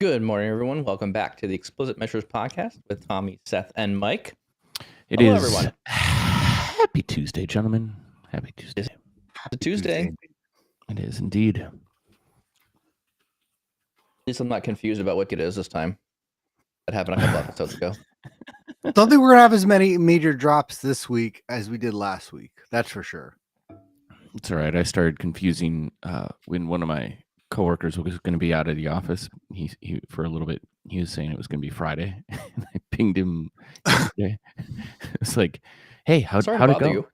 Good morning, everyone. Welcome back to the Explicit Measures podcast with Tommy, Seth, and Mike. It Hello, is everyone. Happy Tuesday, gentlemen. Happy Tuesday. It's a Tuesday. It is indeed. At least I'm not confused about what it is this time. That happened a couple episodes ago. Don't think we're gonna have as many major drops this week as we did last week. That's for sure. It's all right. I started confusing when one of my coworkers was going to be out of the office. He for a little bit. He was saying it was going to be Friday, and I pinged him yesterday. It's like, hey, how'd it go? You.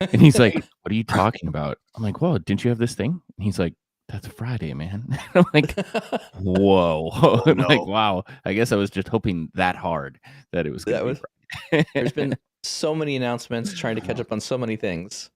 And he's like, what are you talking about? I'm like, whoa, didn't you have this thing? And he's like, that's Friday, man. I'm like, whoa. Oh, I'm no. like, wow. I guess I was just hoping that hard that it was going to be Friday. There's been so many announcements trying to catch up on so many things.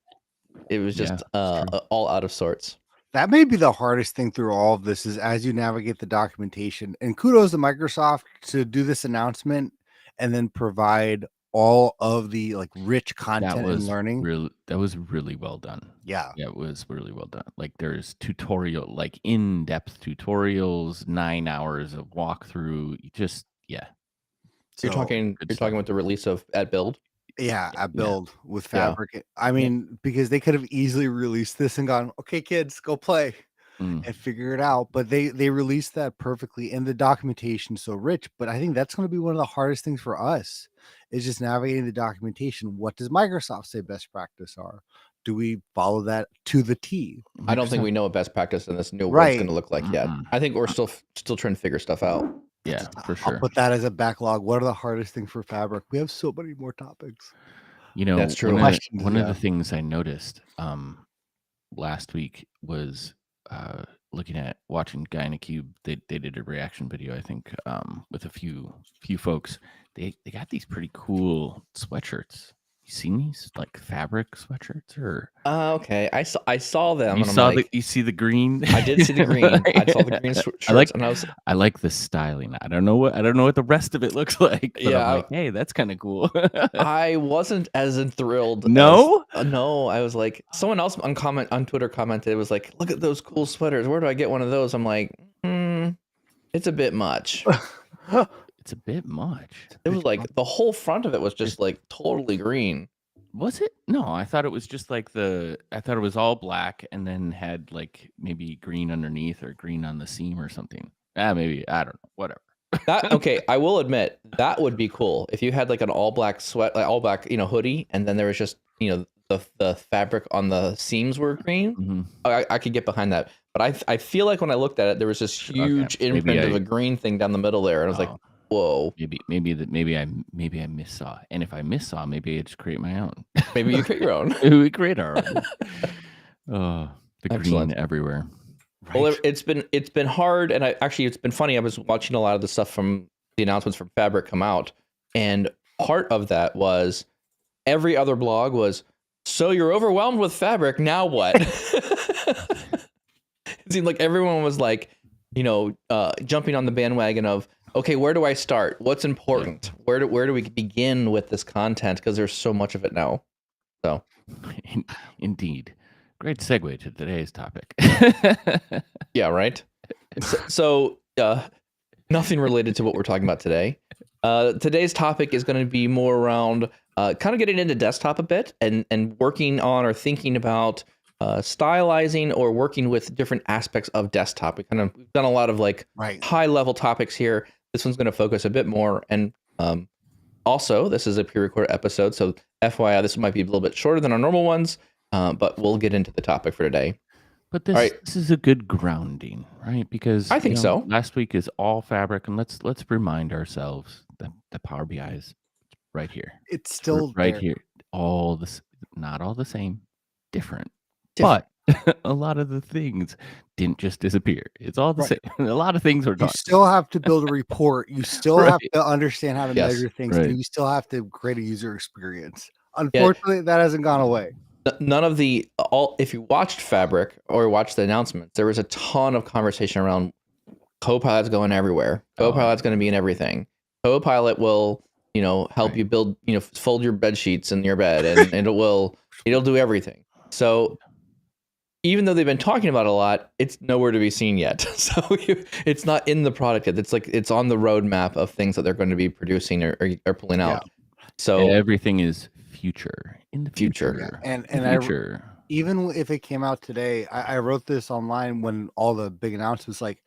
It was just all out of sorts. That may be the hardest thing through all of this is as you navigate the documentation. And kudos to Microsoft to do this announcement and then provide all of the like rich content and learning. That was really well done. Yeah, it was really well done. Like there's like in-depth tutorials, 9 hours of walkthrough. So You're talking with the release of at Build. Yeah, at Build with Fabric. Yeah. I mean, because they could have easily released this and gone, okay, kids, go play and figure it out. But they released that perfectly, and the documentation so rich. But I think that's going to be one of the hardest things for us is just navigating the documentation. What does Microsoft say best practice are? Do we follow that to the T? I don't think we know what best practice in this new world's going to look like yet. I think we're still trying to figure stuff out. Yeah, for sure. I'll put that as a backlog. What are the hardest things for Fabric? We have so many more topics. You know, that's true. One of the things I noticed last week was watching Guy in a Cube. They did a reaction video, I think, with a few folks. They got these pretty cool sweatshirts. You seen these like fabric sweatshirts or? Okay, I saw them. You see the green? I did see the green. I saw the green shirts. I like the styling. I don't know what the rest of it looks like. But I'm like, hey, that's kind of cool. I wasn't as enthralled. No, no. I was like, someone else on Twitter commented. It was like, look at those cool sweaters. Where do I get one of those? I'm like, it's a bit much. It's a bit much. It was like the whole front of it was just like totally green. Was it? No, I thought it was just like I thought it was all black and then had like maybe green underneath or green on the seam or something. Maybe, I don't know, whatever. Okay, I will admit that would be cool if you had like an all black all black, hoodie, and then there was just, the fabric on the seams were green. Mm-hmm. I could get behind that. But I feel like when I looked at it, there was this huge imprint of a green thing down the middle there, and I was like, whoa. Maybe I missaw. And if I missaw, maybe I just create my own. Maybe you create your own. We create our own. The Excellent. Green everywhere. Right. Well, it's been hard, and it's been funny. I was watching a lot of the stuff from the announcements from Fabric come out, and part of that was every other blog was, so you're overwhelmed with Fabric, now what? It seemed like everyone was like, jumping on the bandwagon of, okay, where do I start? What's important? Where do we begin with this content? Because there's so much of it now. So, indeed, great segue to today's topic. Yeah, right. So, nothing related to what we're talking about today. Today's topic is going to be more around kind of getting into desktop a bit and working on or thinking about stylizing or working with different aspects of desktop. We've done a lot of high level topics here. This one's going to focus a bit more. And also, this is a pre-recorded episode, so FYI, this might be a little bit shorter than our normal ones, but we'll get into the topic for today. But this is a good grounding, right? Because I think so. Last week is all Fabric, and let's remind ourselves that the Power BI is right here. It's still right there. Here. Not all the same, different. But a lot of the things didn't just disappear. It's all the same. A lot of things are done. You still have to build a report. You still have to understand how to measure things. And you still have to create a user experience. Unfortunately, that hasn't gone away. None of if you watched Fabric or watched the announcements, there was a ton of conversation around Copilot's going everywhere. Copilot's going to be in everything. Copilot will, help you build, fold your bed sheets in your bed, and it'll do everything. So even though they've been talking about it a lot, it's nowhere to be seen yet. So it's not in the product yet. It's like it's on the roadmap of things that they're going to be producing or pulling out. So everything is future in the future. And future. Even if it came out today, I wrote this online when all the big announcements, like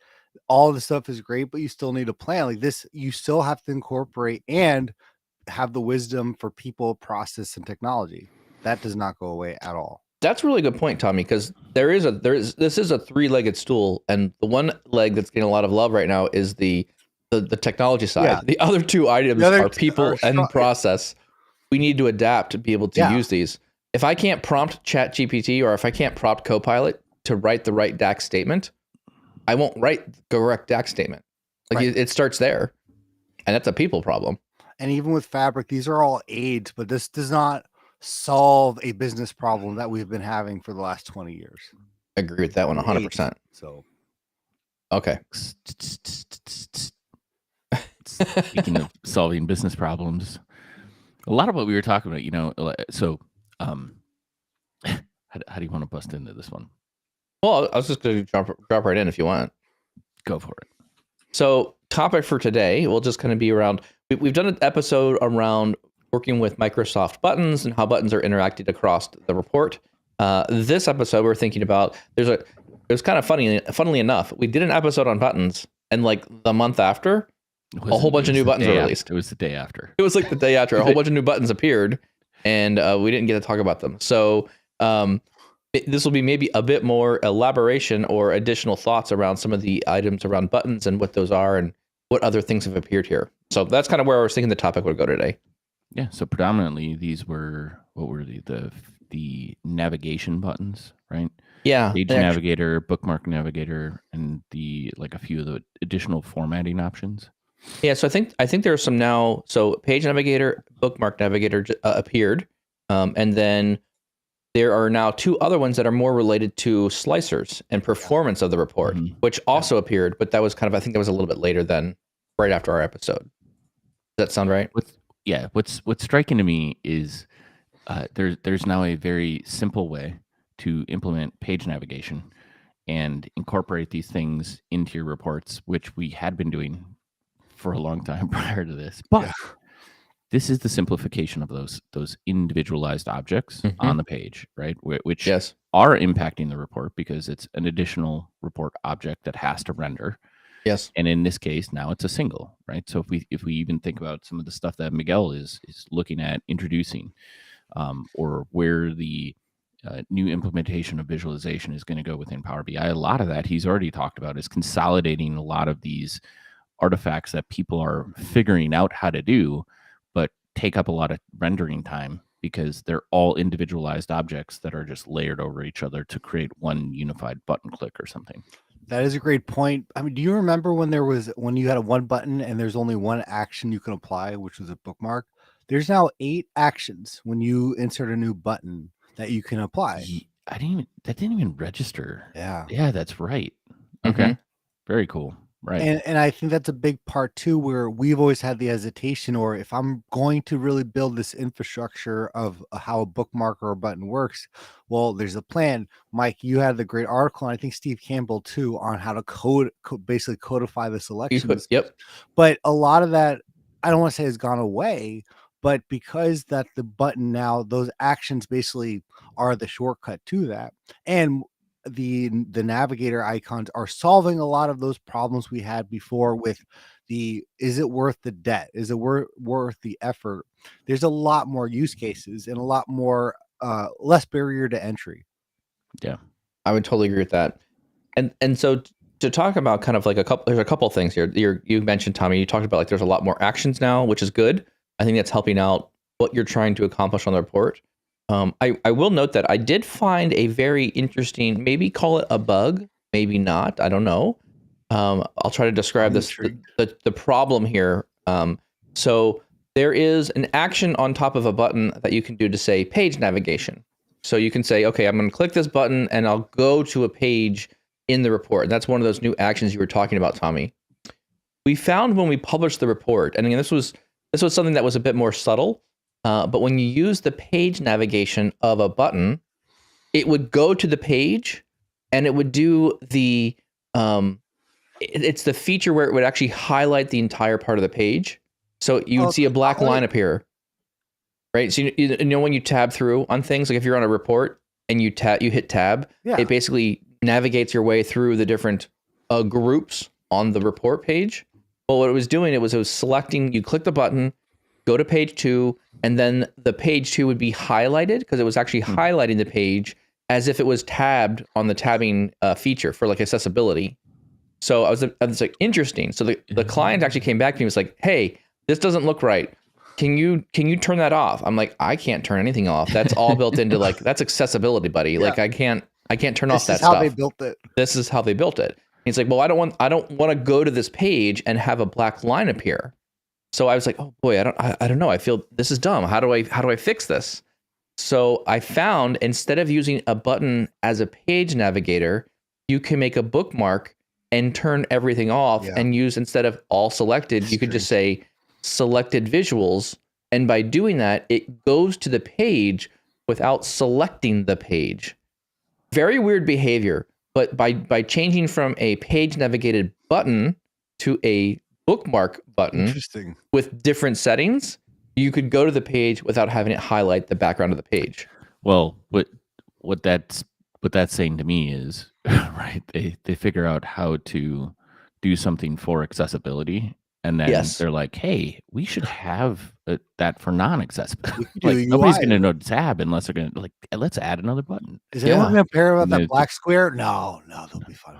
all the stuff is great, but you still need a plan like this. You still have to incorporate and have the wisdom for people, process, and technology. That does not go away at all. That's a really good point, Tommy, because this is a three-legged stool, and the one leg that's getting a lot of love right now is the technology side. Yeah. The other two items are people and process. We need to adapt to be able to use these. If I can't prompt ChatGPT or if I can't prompt Copilot to write the right DAX statement, I won't write the correct DAX statement. Like it starts there, and that's a people problem. And even with Fabric, these are all aids, but this does not solve a business problem that we've been having for the last 20 years. I agree with that one 100%. So, okay. Speaking of solving business problems, a lot of what we were talking about, so how do you want to bust into this one? Well, I was just going to drop right in if you want. Go for it. So topic for today will just kind of be around, we've done an episode around working with Microsoft buttons and how buttons are interacted across the report. This episode, we're thinking about, it was kind of funnily enough, we did an episode on buttons, and like the month after, a whole bunch of new buttons were released. It was the day after. It was like the day after. A whole bunch of new buttons appeared, and we didn't get to talk about them. So this will be maybe a bit more elaboration or additional thoughts around some of the items around buttons and what those are and what other things have appeared here. So that's kind of where I was thinking the topic would go today. Yeah. So predominantly these were, what were the navigation buttons, right? Yeah. Page navigator, bookmark navigator, and a few of the additional formatting options. Yeah. So I think there are some now. So page navigator, bookmark navigator appeared. And then there are now two other ones that are more related to slicers and performance of the report, which also appeared, but that was I think that was a little bit later than right after our episode. Does that sound right? What's striking to me is there's now a very simple way to implement page navigation and incorporate these things into your reports, which we had been doing for a long time prior to this. But this is the simplification of those individualized objects on the page, right? Which are impacting the report because it's an additional report object that has to render. Yes. And in this case, now it's a single, right? So if we even think about some of the stuff that Miguel is looking at introducing, or where the new implementation of visualization is going to go within Power BI, a lot of that he's already talked about is consolidating a lot of these artifacts that people are figuring out how to do, but take up a lot of rendering time because they're all individualized objects that are just layered over each other to create one unified button click or something. That is a great point. I mean, do you remember when you had a one button and there's only one action you can apply, which was a bookmark? There's now 8 actions when you insert a new button that you can apply. That didn't even register. Yeah, that's right. Okay. Very cool. Right. And I think that's a big part too, where we've always had the hesitation, or if I'm going to really build this infrastructure of how a bookmark or a button works, well, there's a plan. Mike, you had the great article, and I think Steve Campbell too, on how to basically codify the selections. Yep. But a lot of that, I don't want to say has gone away, but because that the button now, those actions basically are the shortcut to that. And the navigator icons are solving a lot of those problems we had before with is it worth the debt? Is it worth the effort? There's a lot more use cases and a lot more less barrier to entry. Yeah, I would totally agree with that. And so to talk about kind of like there's a couple of things here. You mentioned, Tommy, you talked about there's a lot more actions now, which is good. I think that's helping out what you're trying to accomplish on the report. I will note that I did find a very interesting, maybe call it a bug, maybe not, I don't know. I'll try to describe the problem here. So there is an action on top of a button that you can do to say page navigation. So you can say, okay, I'm going to click this button and I'll go to a page in the report. That's one of those new actions you were talking about, Tommy. We found when we published the report, and again, this was something that was a bit more subtle. But when you use the page navigation of a button, it would go to the page and it would do the it's the feature where it would actually highlight the entire part of the page. So you would see a black line appear, right? So you know when you tab through on things, like if you're on a report and you hit tab, it basically navigates your way through the different groups on the report page. Well, what it was doing, it was selecting, you click the button, go to page 2, and then the page 2 would be highlighted because it was actually highlighting the page as if it was tabbed on the tabbing feature for like accessibility. So I was like, interesting. So the client actually came back to me and was like, hey, this doesn't look right. Can you turn that off? I'm like, I can't turn anything off. That's all built into like, that's accessibility, buddy. Yeah. Like I can't turn off that stuff. This is how they built it. This is how they built it. He's like, well, I don't want to go to this page and have a black line appear. So I was like, oh boy, I don't know. I feel this is dumb. How do I fix this? So I found instead of using a button as a page navigator, you can make a bookmark and turn everything off and use, instead of all selected, you could just say selected visuals. And by doing that, it goes to the page without selecting the page. Very weird behavior. But by changing from a page navigated button to a bookmark button with different settings, you could go to the page without having it highlight the background of the page. Well, what that's saying to me is, right, they figure out how to do something for accessibility, and then they're like, hey, we should have that for non-accessibility. Like nobody's going to know tab unless they're going to, like, let's add another button. Is anyone going to care about that black square? No, they'll be fine.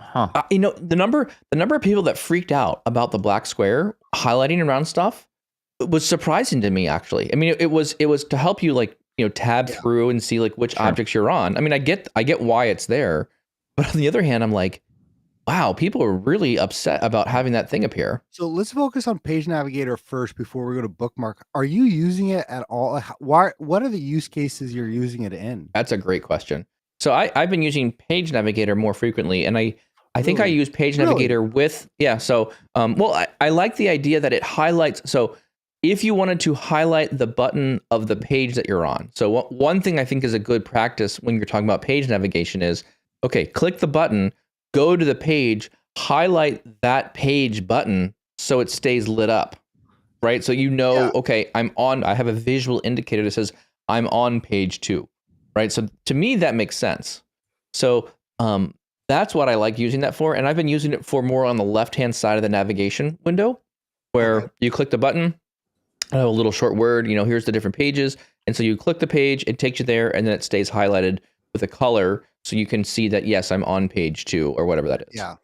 The number of people that freaked out about the black square highlighting around stuff was surprising to me, actually. I mean, it was to help you, like, tab through and see like which objects you're on. I mean, I get why it's there, but on the other hand, I'm like, wow, people are really upset about having that thing appear. So let's focus on Page Navigator first before we go to Bookmark. Are you using it at all? What are the use cases you're using it in? That's a great question. So I've been using Page Navigator more frequently, and I think I use Page Navigator with, so, I like the idea that it highlights. So if you wanted to highlight the button of the page that you're on. So one thing I think is a good practice when you're talking about page navigation is, okay, click the button, go to the page, highlight that page button so it stays lit up, right? So okay, I have a visual indicator that says I'm on page 2, right? So to me, that makes sense. So that's what I like using that for. And I've been using it for more on the left-hand side of the navigation window, where you click the button, a little short word, here's the different pages. And so you click the page, it takes you there, and then it stays highlighted with a color. So you can see that, yes, I'm on page 2 or whatever that is. Yeah.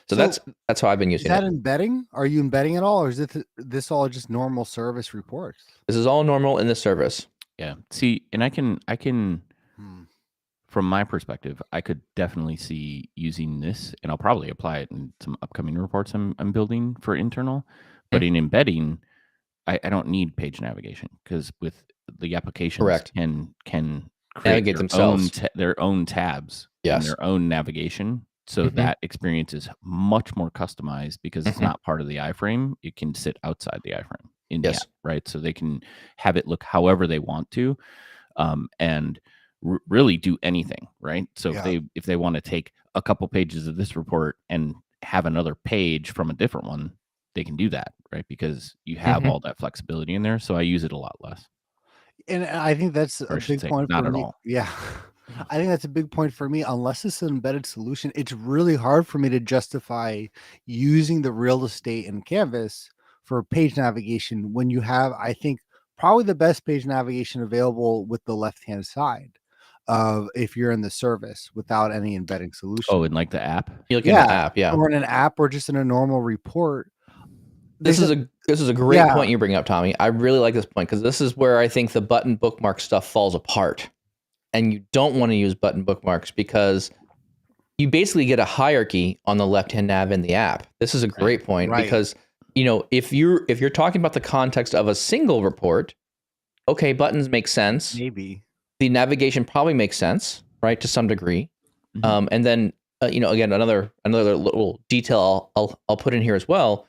So that's how I've been using it. Is that embedding? Are you embedding at all? Or is this all just normal service reports? This is all normal in this service. Yeah. See, and I can from my perspective, I could definitely see using this, and I'll probably apply it in some upcoming reports I'm building for internal. But in embedding, I don't need page navigation, because with the applications can create navigate themselves, their own tabs, and their own navigation. So that experience is much more customized because it's not part of the iframe. It can sit outside the iframe in the app, right? So they can have it look however they want to, and really do anything, right? So if they want to take a couple pages of this report and have another page from a different one, they can do that, right? Because you have all that flexibility in there. So I use it a lot less. And I think that's a big point for me. Yeah. I think that's a big point for me. Unless it's an embedded solution, it's really hard for me to justify using the real estate in Canvas for page navigation when you have, I think, probably the best page navigation available with the left-hand side of if you're in the service without any embedding solution. Oh, in like the app? You're looking at the app, or in an app, or just in a normal report. This is a great point you bring up, Tommy. I really like this point, because this is where I think the button bookmark stuff falls apart. And you don't want to use button bookmarks because you basically get a hierarchy on the left-hand nav in the app. This is a great point because, if you're talking about the context of a single report, okay, buttons make sense. Maybe the navigation probably makes sense, right, to some degree. And then, again, another little detail I'll put in here as well.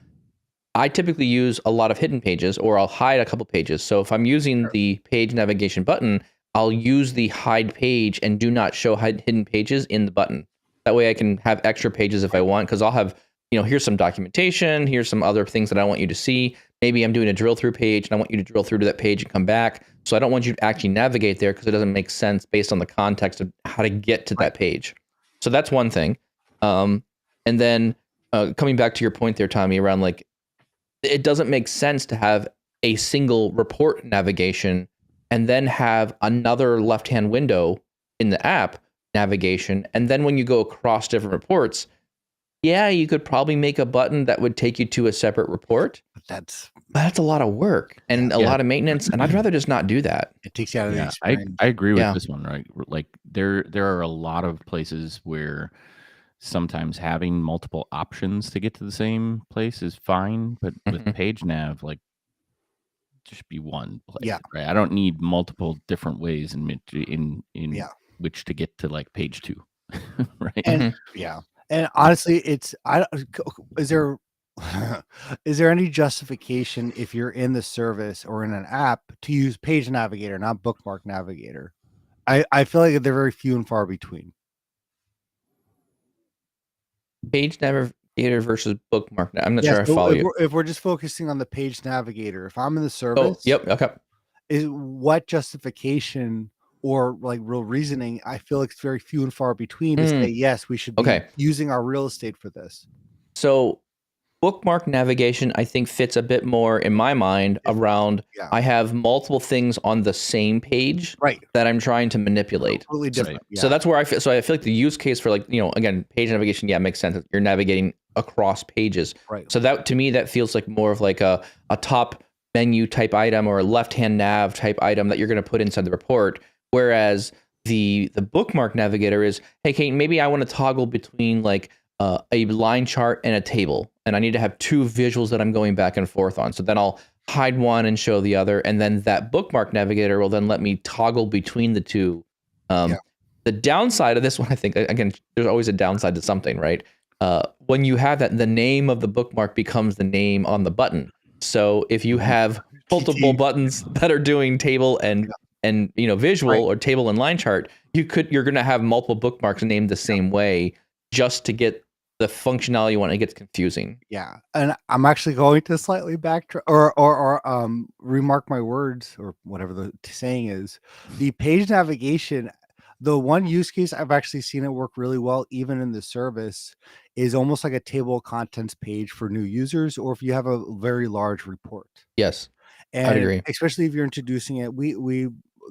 I typically use a lot of hidden pages, or I'll hide a couple pages. So if I'm using the page navigation button, I'll use the hide page and do not show hidden pages in the button. That way I can have extra pages if I want, because I'll have, here's some documentation, here's some other things that I want you to see. Maybe I'm doing a drill through page and I want you to drill through to that page and come back. So I don't want you to actually navigate there because it doesn't make sense based on the context of how to get to that page. So that's one thing. And then coming back to your point there, Tommy, around like, it doesn't make sense to have a single report navigation and then have another left-hand window in the app navigation. And then when you go across different reports, yeah, you could probably make a button that would take you to a separate report. But that's a lot of work and a lot of maintenance. And I'd rather just not do that. It takes you out of the experience. I agree with this one, right? Like there are a lot of places where sometimes having multiple options to get to the same place is fine, but with page nav, like, just be one place. Yeah. Right. I don't need multiple different ways in which to get to like page 2. Right. And and honestly, is there any justification if you're in the service or in an app to use Page Navigator, not Bookmark Navigator? I feel like they're very few and far between. Page Navigator versus Bookmark. I'm not sure I follow you. If we're just focusing on the Page Navigator, if I'm in the service, okay. Is what justification or like real reasoning? I feel like it's very few and far between to say yes, we should be using our real estate for this. So Bookmark navigation, I think, fits a bit more in my mind around I have multiple things on the same page that I'm trying to manipulate. Completely different. Yeah. So that's where I feel. So I feel like the use case for like, again, page navigation, makes sense. You're navigating across pages. Right. So that to me, that feels like more of like a top menu type item or a left-hand nav type item that you're going to put inside the report. Whereas the bookmark navigator is, hey, Kate, maybe I want to toggle between like a line chart and a table, and I need to have two visuals that I'm going back and forth on. So then I'll hide one and show the other, and then that bookmark navigator will then let me toggle between the two. The downside of this one, I think, again, there's always a downside to something, right? When you have that, the name of the bookmark becomes the name on the button. So if you have multiple buttons that are doing table and visual or table and line chart, you're going to have multiple bookmarks named the same way just to get the functionality you want. It gets confusing. Yeah, and I'm actually going to slightly backtrack or remark my words or whatever the saying is. The page navigation, the one use case I've actually seen it work really well, even in the service, is almost like a table of contents page for new users, or if you have a very large report. Yes, and I'd agree. Especially if you're introducing it.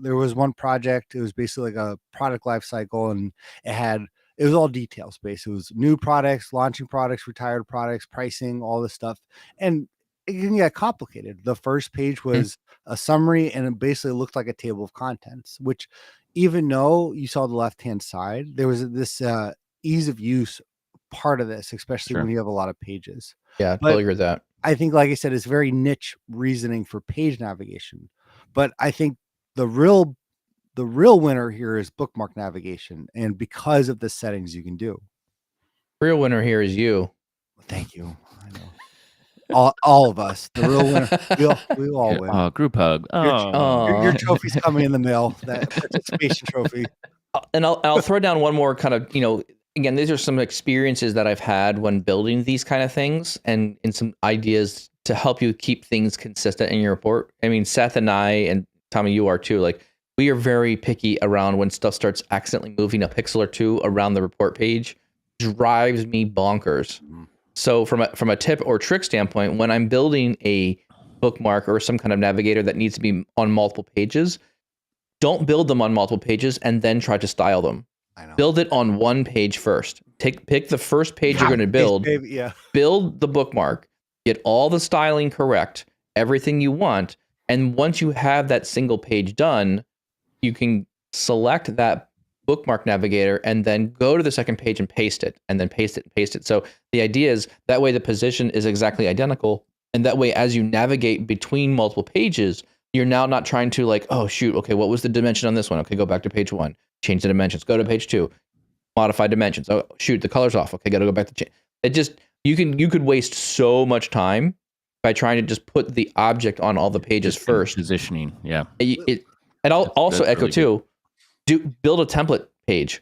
There was one project. It was basically like a product life cycle, and it was all details based. It was new products, launching products, retired products, pricing, all this stuff. And it can get complicated. The first page was a summary, and it basically looked like a table of contents, which even though you saw the left-hand side, there was this ease of use part of this, especially when you have a lot of pages. Yeah, totally agree with that. I think, like I said, it's very niche reasoning for page navigation. But I think the real winner here is bookmark navigation, and because of the settings you can do. Real winner here is you. Thank you. I know. All of us, the real winner. We all win. Group hug. Your trophy's coming in the mail. That participation trophy. And I'll throw down one more kind of, again, these are some experiences that I've had when building these kind of things, and some ideas to help you keep things consistent in your report. I mean, Seth and I, and Tommy, you are too, like, we are very picky around when stuff starts accidentally moving a pixel or two around the report page. Drives me bonkers. So from a tip or trick standpoint, when I'm building a bookmark or some kind of navigator that needs to be on multiple pages, don't build them on multiple pages and then try to style them. I know. Build it on one page first. Pick the first page you're going to build. Build the bookmark. Get all the styling correct, everything you want, and once you have that single page done, you can select that bookmark navigator and then go to the second page and paste it, and then paste it and paste it. So the idea is that way the position is exactly identical. And that way, as you navigate between multiple pages, you're now not trying to like, oh shoot, okay, what was the dimension on this one? Okay, go back to page 1, change the dimensions, go to page 2, modify dimensions. Oh shoot, the color's off. Okay, gotta go back to it. Just you could waste so much time by trying to just put the object on all the pages first. And I'll also echo really too, build a template page.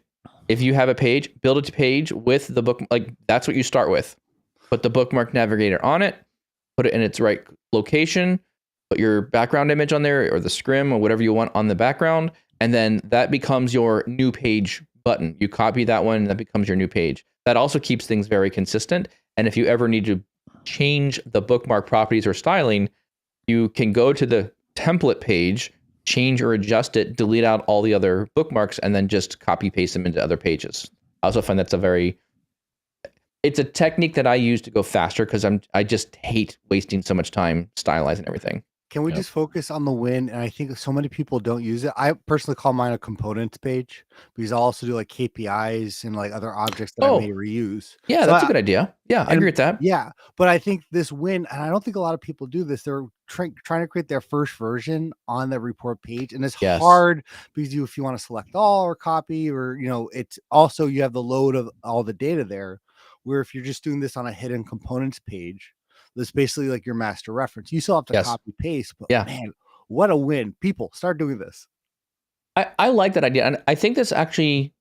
If you have a page, build a page with the book. Like that's what you start with. Put the bookmark navigator on it. Put it in its right location. Put your background image on there or the scrim or whatever you want on the background. And then that becomes your new page button. You copy that one and that becomes your new page. That also keeps things very consistent. And if you ever need to change the bookmark properties or styling, you can go to the template page, change or adjust it, delete out all the other bookmarks, and then just copy paste them into other pages. I also find that's it's a technique that I use to go faster because I just hate wasting so much time stylizing everything. Can we just focus on the win? And I think so many people don't use it. I personally call mine a components page because I also do like KPIs and like other objects that I may reuse. Yeah, so that's a good idea. Yeah, I agree with that. Yeah, but I think this win, and I don't think a lot of people do this. They're trying to create their first version on the report page, and it's hard because if you want to select all or copy, or it's also you have the load of all the data there. Where if you're just doing this on a hidden components page, that's basically like your master reference. You still have to copy paste, but man, what a win. People start doing this. I like that idea. And I think this actually,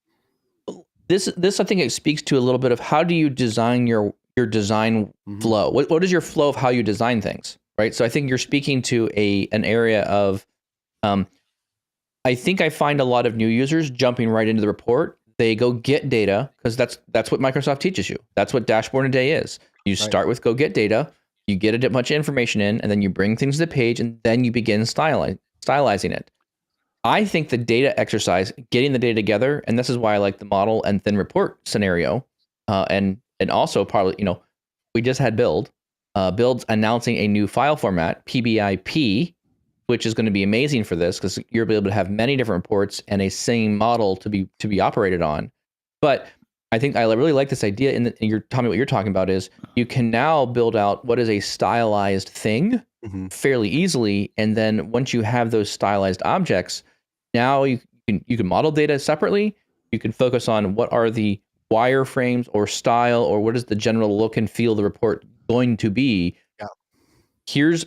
this I think it speaks to a little bit of how do you design your design flow? What is your flow of how you design things, right? So I think you're speaking to an area of, I think I find a lot of new users jumping right into the report. They go get data because that's what Microsoft teaches you. That's what Dashboard a Day is. You start with go get data. You get a bunch of information in, and then you bring things to the page, and then you begin stylizing it. I think the data exercise, getting the data together, and this is why I like the model and then report scenario, and also probably, we just had Build's announcing a new file format, PBI, which is going to be amazing for this because you'll be able to have many different reports and a same model to be operated on. But I think I really like this idea. And you're telling me what you're talking about is you can now build out what is a stylized thing fairly easily. And then once you have those stylized objects, now you can model data separately. You can focus on what are the wireframes or style or what is the general look and feel of the report going to be. Yeah. Here's,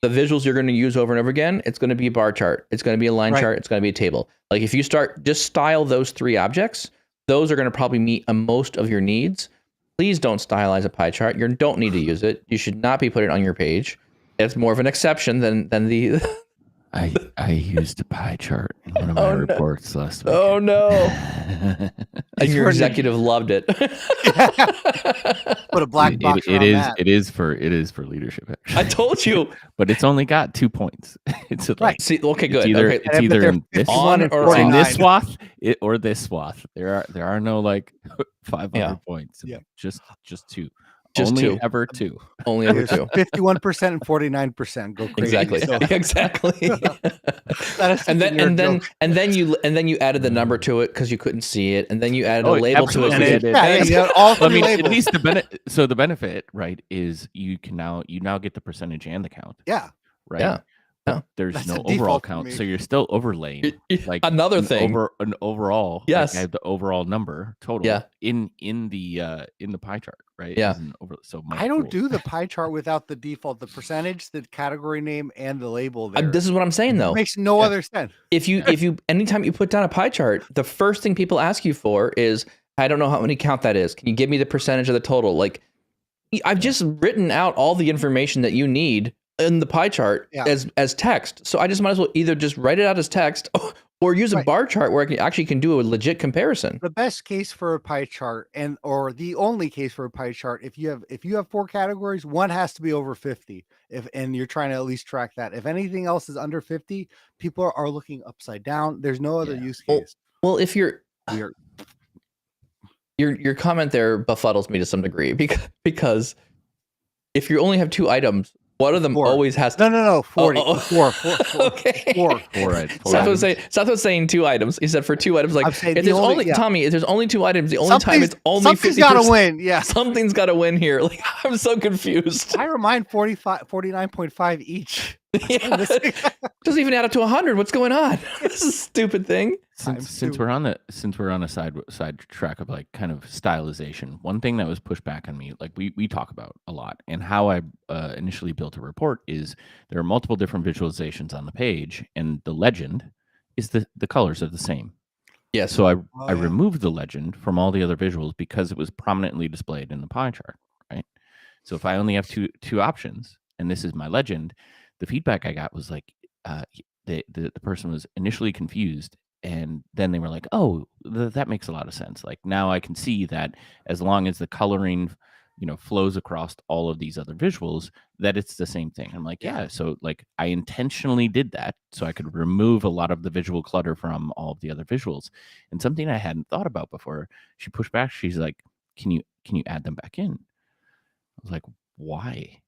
the visuals you're going to use over and over again. It's going to be a bar chart. It's going to be a line chart. It's going to be a table. Like if you just style those three objects, those are going to probably meet most of your needs. Please don't stylize a pie chart. You don't need to use it. You should not be putting it on your page. It's more of an exception than the. I used a pie chart in one of my reports last week. Oh no! And your executive loved it. Put a black box around that. It is for leadership. Actually. I told you, but it's only got 2 points. It's See, okay, good. It's either in this or in this swath or this swath. There are no like 500 points. Yeah, just 2. Just only 2. Ever 2. Only ever 2. 51% and 49%. Go crazy. Exactly. So. Exactly. and then you added the number to it because you couldn't see it, and then you added a label to it. At least the benefit, right, is you now get the percentage and the count. Yeah. Right. Yeah. There's That's no overall count, so you're still overlaying like another thing an overall. Yes, like I have the overall number total. Yeah. in the pie chart, right? Yeah. So I don't do the pie chart without the default, the percentage, the category name, and the label. There. This is what I'm saying though. It makes no other sense. If you anytime you put down a pie chart, the first thing people ask you for is, I don't know how many count that is. Can you give me the percentage of the total? Like, I've just written out all the information that you need in the pie chart as text. So I just might as well either just write it out as text or use a bar chart where I can do a legit comparison. The best case for a pie chart or the only case for a pie chart, if you have 4 categories, one has to be over 50. And you're trying to at least track that. If anything else is under 50, people are looking upside down. There's no other use case. Well, if your comment there befuddles me to some degree because if you only have 2 items, one of them always has to... No, 40. Four. Okay. 4. Seth was saying 2 items. He said for 2 items, like if there's Tommy, if there's only 2 items, the only time it's only 50%. Something's got to win. Yeah. Something's got to win here. Like, I'm so confused. I remind 49.5 each. Yeah. Doesn't even add up to 100. What's going on? This is a stupid thing. Since we're on a side track of like kind of stylization, one thing that was pushed back on me, like we talk about a lot, and how I initially built a report is there are multiple different visualizations on the page, and the legend is the colors are the same. Yes. So I yeah. removed the legend from all the other visuals because it was prominently displayed in the pie chart, right? So if I only have two options and this is my legend, the feedback I got was like the person was initially confused, and then they were like, "Oh, that makes a lot of sense. Like now I can see that as long as the coloring, flows across all of these other visuals, that it's the same thing." I'm like, Yeah. yeah. So like I intentionally did that so I could remove a lot of the visual clutter from all of the other visuals. And something I hadn't thought about before, she pushed back. She's like, "Can you add them back in?" I was like, "Why?"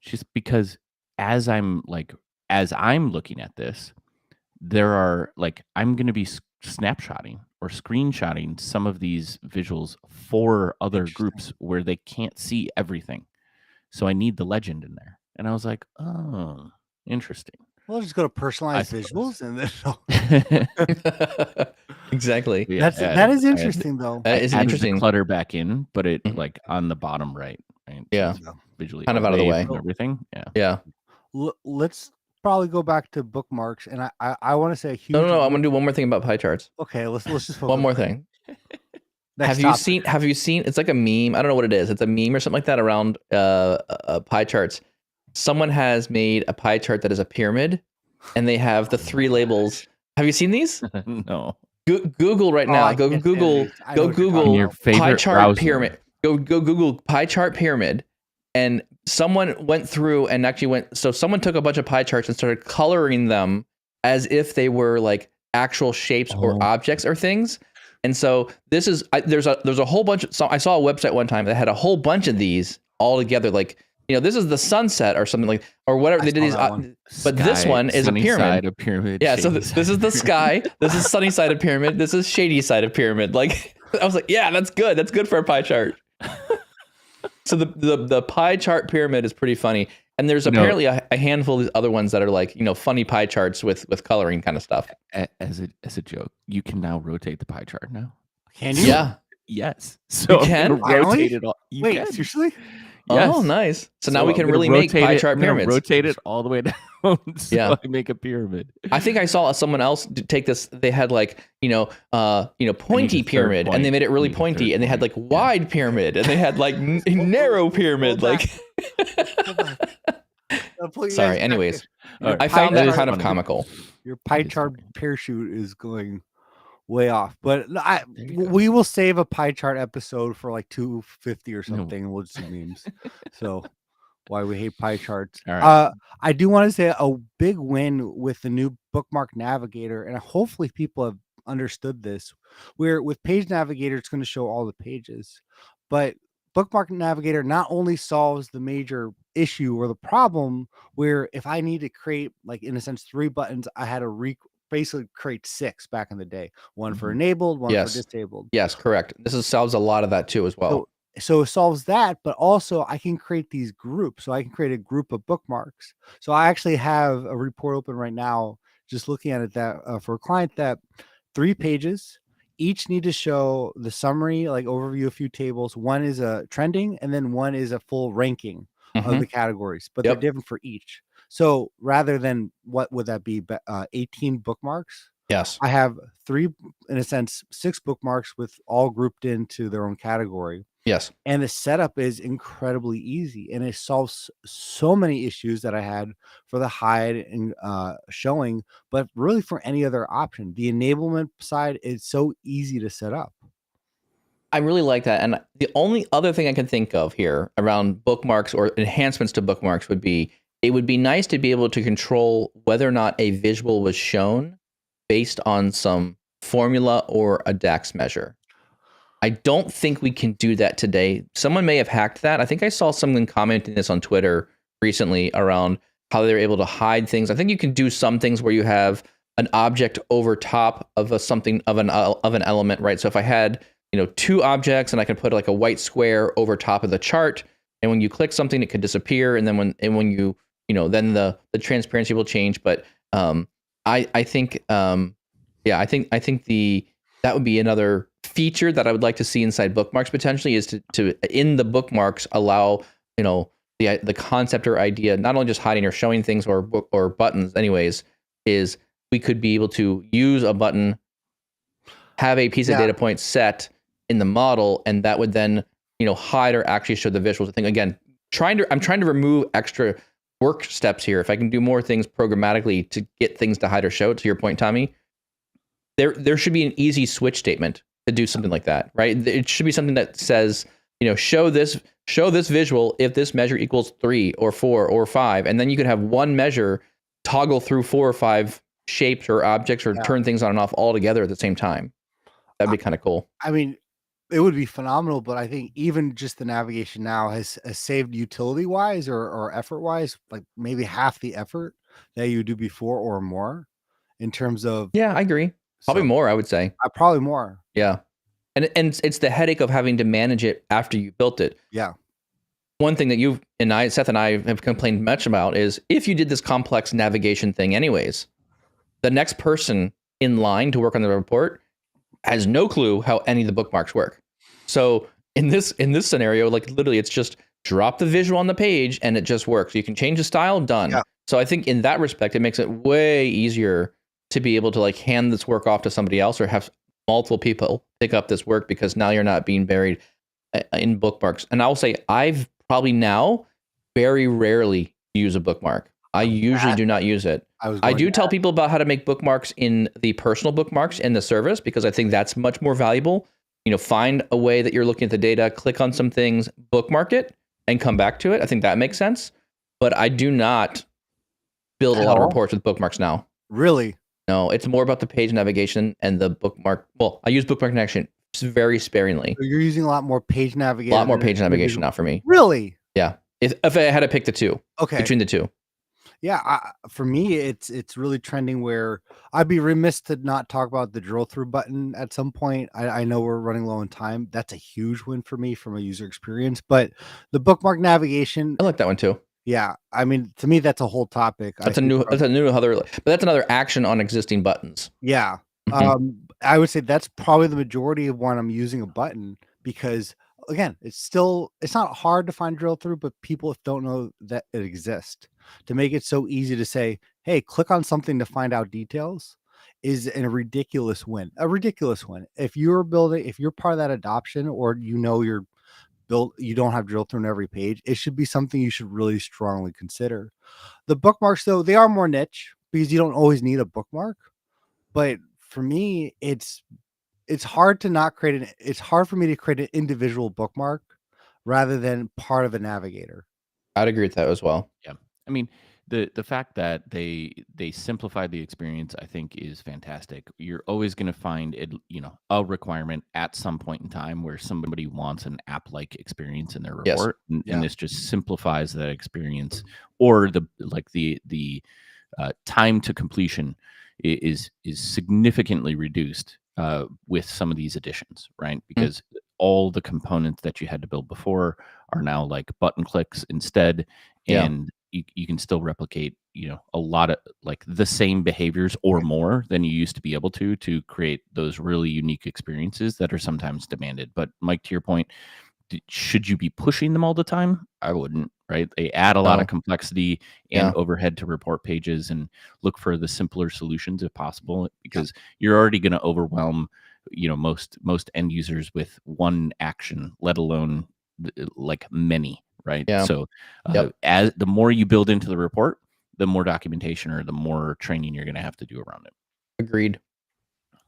Just because as I'm looking at this, there are like I'm going to be snapshotting or screenshotting some of these visuals for other Interesting. groups where they can't see everything. So I need the legend in there. And I was like, "Oh, interesting." Well, just go to I personalized suppose. visuals and then Exactly. Yeah, that is I interesting though. That is added the interesting. clutter back in, but it Mhm. like on the bottom right, right? So Yeah. it's visually Kind of out of the away way. from everything. Yeah. Yeah. Let's probably go back to bookmarks, and I want to say a No, huge. I'm gonna do one more thing about pie charts. Okay, let's just One focus. more thing. Next Have you topic. seen it's like a meme. I don't know what it is. It's a meme or something like that around pie charts. Someone has made a pie chart that is a pyramid, and they have the three labels. Have you seen these? No. Google right Oh, now. I Go can't stand Google. these. I know Go what you're talking In your Google about. pie favorite chart browser. pyramid. Go Google pie chart pyramid, and someone went through and actually went. So someone took a bunch of pie charts and started coloring them as if they were like actual shapes or Oh. objects or things. And so this is there's a whole bunch. So I saw a website one time that had a whole bunch of these all together. Like this is the sunset or something like or whatever I they did saw these. that one. But this Sky, one is a sunny pyramid. side of pyramid. Yeah, so shady this side is of the pyramid. sky. This is sunny side of pyramid. This is shady side of pyramid. Like I was like, yeah, that's good. That's good for a pie chart. So the pie chart pyramid is pretty funny. And there's apparently a handful of these other ones that are like, funny pie charts with coloring kind of stuff. As a joke, you can now rotate the pie chart now. Can you? Yeah. Yes. So You can? I'm gonna Finally? rotate it all. You Wait, can. seriously? Yes. Oh, nice. So now we I'm can gonna really make rotate pie it- chart I'm gonna pyramids. rotate it all the way down so Yeah. I make a pyramid. I think I saw someone else take this. They had like, pointy third pyramid, and they point. made it really Need a pointy, third and they had like point. Yeah. wide pyramid, and they had like narrow pyramid. Go Like, back. I'll pull you guys sorry. back Anyways, in. Your I pie found that chart- kind of comical. Your pie It is chart funny. parachute is going way off, but There you go. we will save a pie chart episode for like 250 or No. something. We'll just do memes. So why we hate pie charts. All right. I do want to say a big win with the new Bookmark Navigator, and hopefully people have understood this. Where with Page Navigator, it's going to show all the pages, but Bookmark Navigator not only solves the major issue or the problem where if I need to create, like in a sense, 3 buttons, I had to basically create 6 back in the day. One for Mhm. enabled, one Yes. for disabled. Yes, correct. This solves a lot of that too as well. So it solves that, but also I can create these groups. So I can create a group of bookmarks. So I actually have a report open right now, just looking at it that for a client that 3 pages each need to show the summary, like overview, a few tables. One is a trending, and then one is a full ranking of the categories, but Yep. they're different for each. So rather than what would that be, 18 bookmarks? Yes. I have 3, in a sense, 6 bookmarks with all grouped into their own category. Yes. And the setup is incredibly easy, and it solves so many issues that I had for the hide and showing, but really for any other option. The enablement side is so easy to set up. I really like that. And the only other thing I can think of here around bookmarks or enhancements to bookmarks would be, it would be nice to be able to control whether or not a visual was shown based on some formula or a DAX measure. I don't think we can do that today. Someone may have hacked that. I think I saw someone commenting this on Twitter recently around how they're able to hide things. I think you can do some things where you have an object over top of an element, right? So if I had 2 objects and I can put like a white square over top of the chart, and when you click something, it could disappear, and then when you then the transparency will change. But I think that would be another feature that I would like to see inside bookmarks potentially, is to in the bookmarks allow the concept or idea, not only just hiding or showing things or buttons anyways, is we could be able to use a button have a piece of data point set in the model, and that would then, hide or actually show the visuals. I think, again, I'm trying to remove extra work steps here. If I can do more things programmatically to get things to hide or show, to your point, Tommy, there should be an easy switch statement to do something like that, right? It should be something that says, show this visual if this measure equals 3 or 4 or 5, and then you could have one measure toggle through 4 or 5 shapes or objects or turn things on and off all together at the same time. That'd be kind of cool. I mean, it would be phenomenal, but I think even just the navigation now has saved utility wise or effort wise, like maybe half the effort that you do before or more in terms of. Yeah, I agree. Probably more, I would say. Probably more. Yeah. And it's the headache of having to manage it after you built it. Yeah. One thing that Seth and I have complained much about is if you did this complex navigation thing anyways, the next person in line to work on the report has no clue how any of the bookmarks work. So in this scenario, like literally it's just drop the visual on the page and it just works. You can change the style, done. Yeah. So I think in that respect, it makes it way easier to be able to like hand this work off to somebody else or have multiple people pick up this work, because now you're not being buried in bookmarks. And I'll say I've probably now very rarely use a bookmark. I usually do not use it. I do tell people about how to make bookmarks in the personal bookmarks in the service, because I think that's much more valuable. Find a way that you're looking at the data, click on some things, bookmark it, and come back to it. I think that makes sense. But I do not build a lot of reports with bookmarks now. Really? No, it's more about the page navigation and the bookmark. Well, I use bookmark navigation very sparingly. So you're using a lot more page navigation. A lot more page navigation now for me. Really? Yeah. If I had to pick the two. Okay. Between the two. Yeah, for me, it's really trending where I'd be remiss to not talk about the drill through button at some point. I know we're running low on time. That's a huge win for me from a user experience, but the bookmark navigation, I like that one too. Yeah, I mean, to me, that's a whole topic. That's a new other, but that's another action on existing buttons. Yeah, I would say that's probably the majority of when I'm using a button, because again, it's not hard to find drill through, but people don't know that it exists. To make it so easy to say, hey, click on something to find out details is a ridiculous win. If you're part of that adoption, or you're built, you don't have drill through on every page, it should be something you should really strongly consider. The bookmarks, though, they are more niche because you don't always need a bookmark. But for me, it's hard for me to create an individual bookmark rather than part of a navigator. I'd agree with that as well. Yeah. I mean, the fact that they simplified the experience, I think, is fantastic. You're always going to find it, a requirement at some point in time where somebody wants an app-like experience in their report, and this just simplifies that experience, or the time to completion is significantly reduced with some of these additions, right? Because all the components that you had to build before are now like button clicks instead, and you can still replicate, a lot of like the same behaviors or more than you used to be able to create those really unique experiences that are sometimes demanded. But Mike, to your point, should you be pushing them all the time? I wouldn't, right? They add a lot of complexity and overhead to report pages, and look for the simpler solutions if possible, because you're already going to overwhelm, most end users with one action, let alone like many. Right. Yeah. So as the more you build into the report, the more documentation or the more training you're going to have to do around it. Agreed.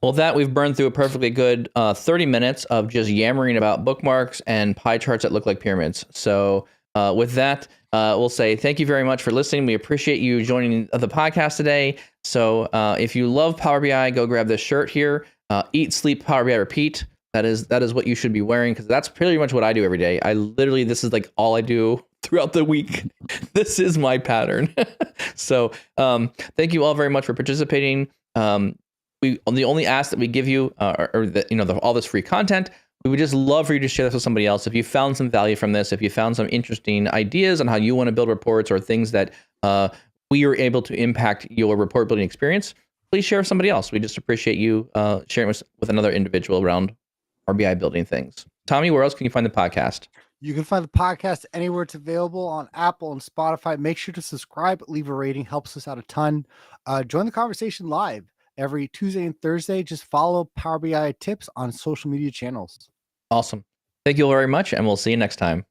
Well, we've burned through a perfectly good 30 minutes of just yammering about bookmarks and pie charts that look like pyramids. So with that, we'll say thank you very much for listening. We appreciate you joining the podcast today. So if you love Power BI, go grab this shirt here. Eat, sleep, Power BI, repeat. That is what you should be wearing, because that's pretty much what I do every day. This is like all I do throughout the week. This is my pattern. So thank you all very much for participating. The only ask that we give you, all this free content, we would just love for you to share this with somebody else. If you found some value from this, if you found some interesting ideas on how you want to build reports, or things that we are able to impact your report building experience, please share with somebody else. We just appreciate you sharing with another individual around RBI building things. Tommy, where else can you find the podcast? You can find the podcast anywhere it's available, on Apple and Spotify. Make sure to subscribe, leave a rating, helps us out a ton. Join the conversation live every Tuesday and Thursday. Just follow Power BI Tips on social media channels. Awesome. Thank you all very much, and we'll see you next time.